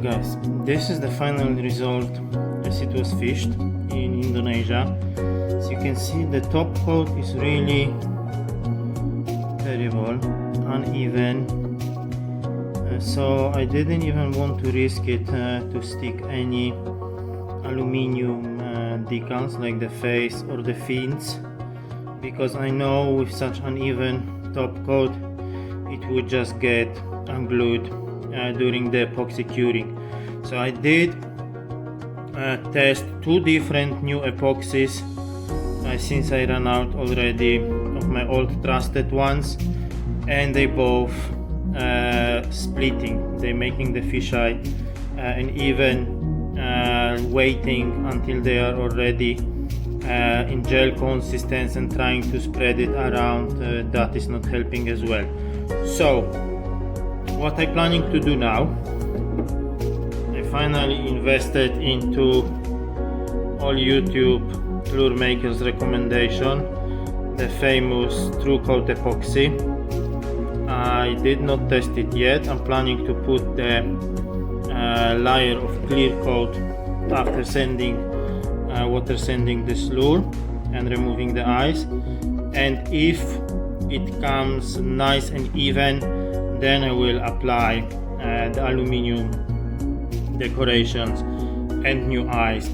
guys, this is the final result as it was fished in Indonesia. As you can see, the top coat is really terrible, uneven, so I didn't even want to risk it to stick any aluminium decals like the face or the fins, because I know with such uneven top coat it would just get unglued during the epoxy curing. So I did test two different new epoxies since I ran out already of my old trusted ones, and they both splitting. They're making the fisheye and even waiting until they are already in gel consistency and trying to spread it around, that is not helping as well. So what I'm planning to do now, I finally invested into all YouTube lure makers recommendation, the famous True Coat epoxy. I did not test it yet. I'm planning to put the layer of clear coat after sanding, water sanding this lure and removing the ice, and if it comes nice and even, then I will apply the aluminium decorations and new ice.